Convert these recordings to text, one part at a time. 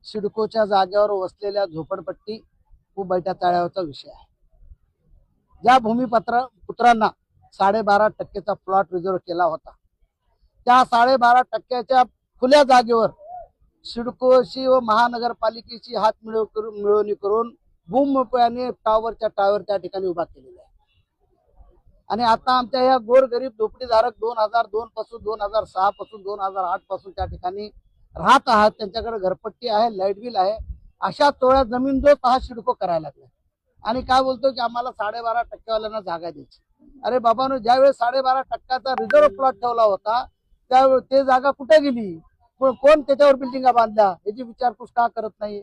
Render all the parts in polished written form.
सिडकोच्या जागेवर वसलेल्या झोपडपट्टी व बैठ्या तळ्यावरचा विषय आहे। ज्या पुत्रांना 12.5% प्लॉट रिझर्व केला होता, त्या 12.5% खुल्या जागेवर सिडकोशी व महानगरपालिकेची हात मिळवणी करून भूमिपुत्रांनी टावरच्या त्या ठिकाणी उभा केलेला आहे। आणि आता आमच्या या गोरगरीब झोपडीधारक 2002 पासून 2006 पासून 2008 पासून त्या ठिकाणी राहत आहात, त्यांच्याकडे घरपट्टी आहे, लाईट बिल आहे, अशा तोळ्या जमीन जो हा सिडको करायला लागला आणि काय बोलतो की आम्हाला 12.5% वाल्यांना जागा द्यायची। अरे बाबांनो, ज्यावेळेस 12.5%चा रिझर्व प्लॉट ठेवला होता त्यावेळेस ते जागा कुठे गेली, कोण त्याच्यावर बिल्डिंगा बांधल्या याची विचारपूस का करत नाही।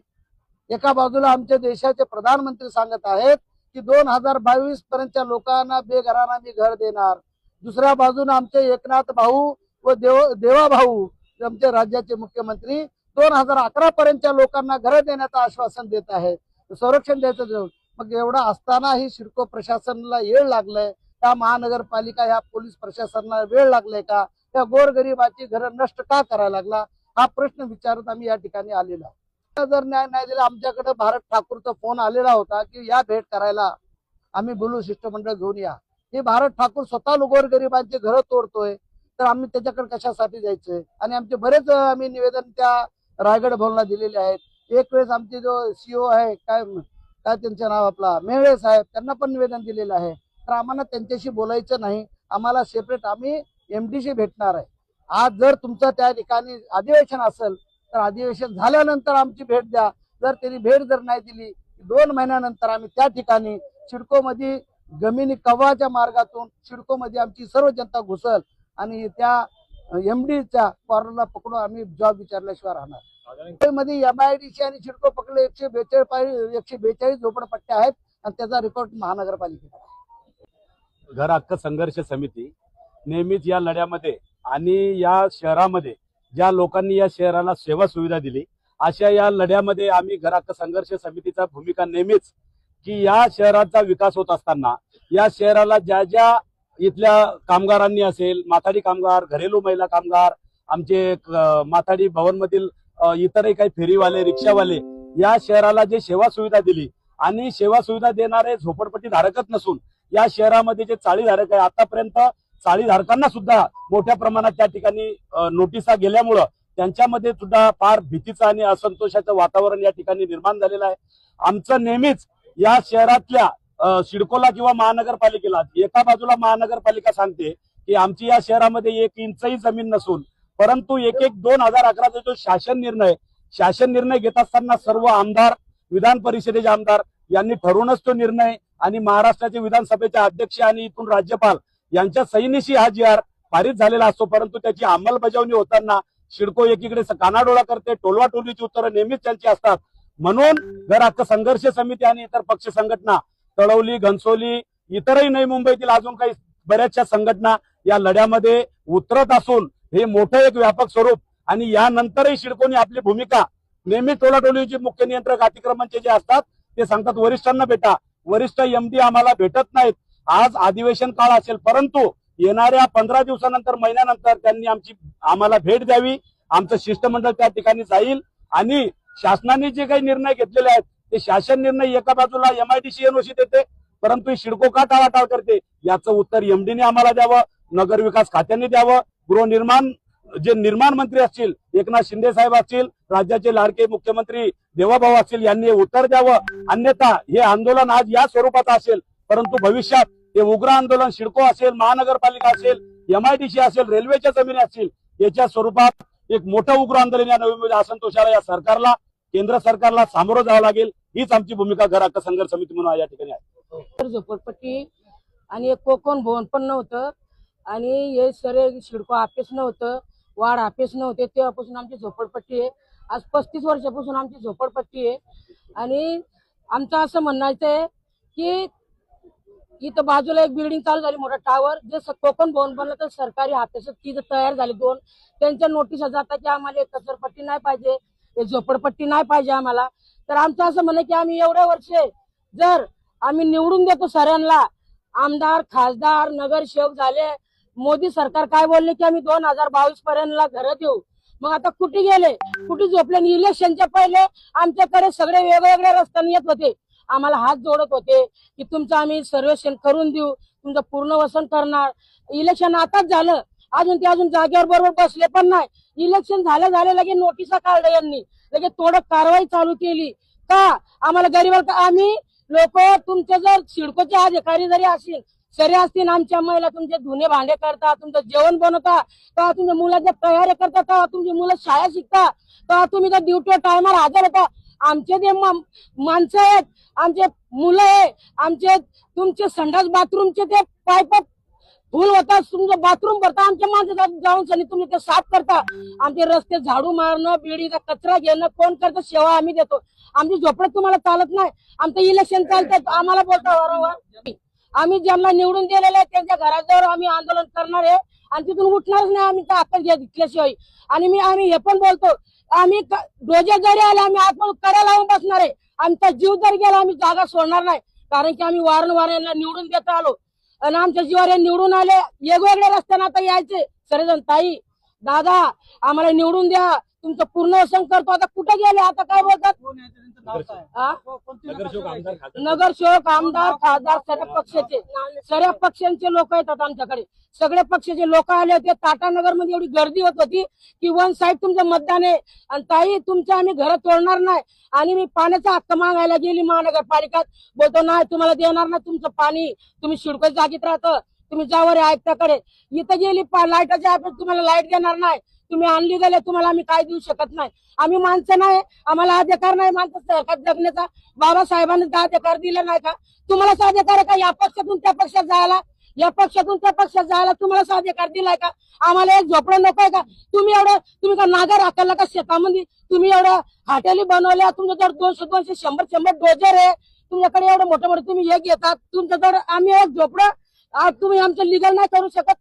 एका बाजूला आमच्या देशाचे प्रधानमंत्री सांगत आहेत की 2022 पर्यंतच्या लोकांना बेघरांना मी घर देणार, दुसऱ्या बाजूला आमचे एकनाथ भाऊ व देवा भाऊ आमच्या राज्याचे मुख्यमंत्री 2011 पर्यंतच्या लोकांना घर देण्याचं आश्वासन देत आहेत, संरक्षण द्यायचं। मग एवढा असताना ही सिडको प्रशासनाला वेळ लागलाय का, महानगरपालिका ह्या पोलीस प्रशासनाला वेळ लागलाय का, त्या गोरगरिबाची घर नष्ट का करायला लागला, हा प्रश्न विचारत आम्ही या ठिकाणी आलेलो आहोत। जर न्याय नाही दिला, आमच्याकडे भारत ठाकूरचा फोन आलेला होता की या भेट करायला आम्ही बोलू, शिष्टमंडळ घेऊन या। हे भारत ठाकूर स्वतः गोरगरिबांचे घर तोडतोय, तर आम्ही त्याच्याकडे कशासाठी जायचंय। आणि आमचे बरेच आम्ही निवेदन त्या रायगड भवनला दिलेले आहेत। एक वेळेस आमचे जो सीओ आहे, काय त्यांचं नाव आपला मेहळे साहेब, त्यांना पण निवेदन दिलेलं आहे। तर आम्हाला त्यांच्याशी बोलायचं नाही, आम्हाला सेपरेट आम्ही MD भेटणार आहे। आज जर तुमचं त्या ठिकाणी अधिवेशन असेल तर अधिवेशन झाल्यानंतर आमची भेट द्या। जर त्यांनी भेट जर नाही दिली 2 महिन्यानंतर आम्ही त्या ठिकाणी सिडको मध्ये जमिनी कव्वाच्या मार्गातून सिडको मध्ये आमची सर्व जनता घुसल आणि त्या MDच्या कॉर्नरला पकडून आम्ही जॉब विचारल्याशिवाय राहणार। मध्ये MIDC आणि सिडको पकडले 142 झोपडपट्ट्या आहेत आणि त्याचा रेकॉर्ड महानगरपालिकेचा आहे। घर हक्क संघर्ष समिती नेहमीच या लढ्यामध्ये आणि या शहरामध्ये ज्या लोकांनी या शहराला सेवा सुविधा दिली, अशा या लढ्यामध्ये आम्ही घर हक्क संघर्ष समितीचा भूमिका नेहमीच की या शहराचा विकास होत असताना या शहराला ज्या इथल्या कामगारांनी असेल, माथाडी कामगार, घरेलू महिला कामगार, आमचे माथाडी भवनमधील इतरही काही फेरीवाले, रिक्षावाले, या शहराला जे सेवा सुविधा दिली आणि सेवा सुविधा देणारे झोपडपट्टी धारकच नसून या शहरामध्ये जे चाळीधारक आहे, आतापर्यंत चाळीधारकांना सुद्धा मोठ्या प्रमाणात त्या ठिकाणी नोटिसा गेल्यामुळं त्यांच्यामध्ये सुद्धा फार भीतीचं आणि असंतोषाचं वातावरण या ठिकाणी निर्माण झालेलं आहे। आमचं नेहमीच या शहरातल्या सिडकोला किंवा महानगरपालिकेला, एका बाजूला महानगरपालिका सांगते की आमची या शहरामध्ये 1 इंचही जमीन नसून, परंतु 2011चा जो शासन निर्णय घेत असताना सर्व आमदार, विधान परिषदेचे आमदार यांनी ठरवूनच तो निर्णय आणि महाराष्ट्राचे विधानसभेचे अध्यक्ष आणि इथून राज्यपाल यांच्या सहीनिशी हा GR पारित झालेला असतो, परंतु त्याची अंमलबजावणी होताना सिडको एकीकडे कानाडोळा करते, टोलवाटोलीची उत्तरं नेहमीच त्यांची असतात। म्हणून घर हक्क संघर्ष समिती आणि इतर पक्ष संघटना, तळवली, घनसोली, इतरही नवी मुंबईतील अजून काही बऱ्याचशा संघटना या लढ्यामध्ये उतरत असून हे मोठं एक व्यापक स्वरूप आणि यानंतरही सिडकोने आपली भूमिका नेहमी टोलाटोलीचे मुख्य नियंत्रक अतिक्रमणचे जे असतात ते सांगतात वरिष्ठांना भेटा, वरिष्ठ MD आम्हाला भेटत नाहीत। आज अधिवेशन काळ असेल, परंतु येणाऱ्या 15 दिवसानंतर, महिन्यानंतर त्यांनी आम्हाला भेट द्यावी, आमचं शिष्टमंडळ त्या ठिकाणी जाईल आणि शासनाने जे काही निर्णय घेतलेले आहेत ते शासन निर्णय एका बाजूला MIDC NOC देते, परंतु सिडको का टाळाटाळ करते याचं उत्तर MDने आम्हाला द्यावं, नगरविकास खात्याने द्यावं, गृहनिर्माण जे निर्माण मंत्री असतील, एकनाथ शिंदे साहेब असतील, राज्याचे लाडके मुख्यमंत्री देवाभाऊ असतील, यांनी उत्तर द्यावं। अन्यथा हे आंदोलन आज या स्वरूपाचं असेल, परंतु भविष्यात हे उग्र आंदोलन सिडको असेल, महानगरपालिका असेल, MIDC असेल, रेल्वेच्या जमिनी असतील, याच्या स्वरूपात एक मोठं उग्र आंदोलन या नवी मुंबई असंतोषाला या सरकारला, केंद्र सरकारला सामोरं जावं लागेल। हीच आमची भूमिका घर हक्क संघर्ष समिती म्हणून या ठिकाणी आहे। झोपडपट्टी आणि एक कोकण भवन पण नव्हतं आणि हे सरे सिडको ऑफिस नव्हतं, वार्ड ऑफिस नव्हते, तेव्हापासून आमची झोपडपट्टी आहे। आज 35 वर्षापासून आमची झोपडपट्टी आहे आणि आमचं असं म्हणायचं आहे की इथं बाजूला एक बिल्डिंग चालू झाली, मोठा टावर, जे कोकण भवन बनलं तर सरकारी ऑफिस तिथं तयार झाले 2, त्यांच्या नोटिसा जातात की आम्हाला एक कचरपट्टी नाही पाहिजे, एक झोपडपट्टी नाही पाहिजे आम्हाला। तर आमचं असं म्हणणं की आम्ही एवढ्या वर्षे जर आम्ही निवडून देतो सऱ्यांना, आमदार, खासदार, नगरसेवक झाले, मोदी सरकार काय बोलले की आम्ही 2022 पर्यंत घरं देऊ, मग आता कुठे गेले, कुठे झोपले? इलेक्शनच्या पहिले आमच्याकडे सगळे वेगवेगळ्या रस्त्याने येत होते, आम्हाला हात जोडत होते की तुमचं आम्ही सर्वेक्षण करून देऊ, तुमचं पूर्ण वसन करणार. इलेक्शन आताच झालं, अजून जागेवर बरोबर बसले पण नाही. इलेक्शन झालं लगे नोटिसा काढल्या यांनी, लगे थोडं कारवाई चालू केली. का आम्हाला गरीब आम्ही लोक तुमचे जर सिडकोचे अधिकारी जरी असतील, सरे असतील, आमच्या महिला तुमचे धुणे भांडे करता, तुमचं जेवण बनवता, तेव्हा तुमच्या मुलाच्या तयारी करता, तेव्हा तुमची मुलं शाळा शिकता, तेव्हा तुम्ही तर ड्युटी टायमाला हजर होता. आमचे जे माणसं आहेत, आमचे मुलं आहे, आमचे तुमचे संडास बाथरूमचे ते पाईप फुल होता, तुमचं बाथरूम भरता, आमच्या माणसं जाऊन सनी तुम्ही ते साफ करता. आमचे रस्ते झाडू मारणं, बिडीचा कचरा घेणं कोण करतं? सेवा आम्ही देतो. आमची झोपडं तुम्हाला चालत नाही. आमचं इलेक्शन चालतं, आम्हाला बोलता वारंवार. आम्ही ज्यांना निवडून दिलेले आहे त्यांच्या घराजवळ आम्ही आंदोलन करणार आहे आणि तिथून उठणारच नाही आम्ही त्या अक्कल घेतल्याशिवाय. आणि आम्ही हे पण बोलतो, आम्ही डोजे जरी आले आम्ही आत्महत्या करायला लावून बसणार आहे. आमचा जीव जरी गेला आम्ही जागा सोडणार नाही, कारण की आम्ही वारंवार यांना निवडून देत आलो आणि आमच्या जीवावर हे निवडून आले. वेगवेगळ्या रस्त्याने आता यायचे सर्वजण, ताई दादा आम्हाला निवडून द्या, तुमचं पूर्ण वसन करतो. आता कुठे गेले? आता काय बोलतात? नगरसेवक, आमदार, खासदार, सगळ्या पक्षांचे लोक येतात आमच्याकडे. सगळ्या पक्षाचे लोक आले होते. टाटानगर मध्ये एवढी गर्दी होत होती की वन साईड तुमचं मतदान आहे. आणि ताई तुमचं आम्ही घर तोडणार नाही. आणि मी पाण्याचा हक्क मागायला गेली महानगरपालिकात, बोलतो नाही तुम्हाला देणार ना तुमचं पाणी, तुम्ही शिडको जागीत राहतं, तुम्ही जावर आयुक्ताकडे. इथं गेली लाईटाच्या ऑफिस, तुम्हाला लाईट देणार नाही, तुम्ही आणली गेले, तुम्हाला आम्ही काय देऊ शकत नाही. आम्ही माणसं नाही, आम्हाला अधिकार नाही माणसाचा हक्कात जगण्याचा? बाबासाहेबांनी अधिकार दिला नाही का? तुम्हालाच अधिकार आहे का या पक्षातून त्या पक्षात जायला, या पक्षातून त्या पक्षात जायला? तुम्हालाच अधिकार दिलाय का? आम्हाला एक झोपडं नको आहे का? तुम्ही का नागर हाकलला का शेतामध्ये? तुम्ही एवढ्या हॉटेली बनवल्या, तुमच्याजवळ 200 100 डोजर आहे, तुमच्याकडे एवढं मोठं तुम्ही हे घेतात. तुमच्याजवळ आम्ही एक झोपडं तुम्ही आमचं लिगल नाही करू शकत.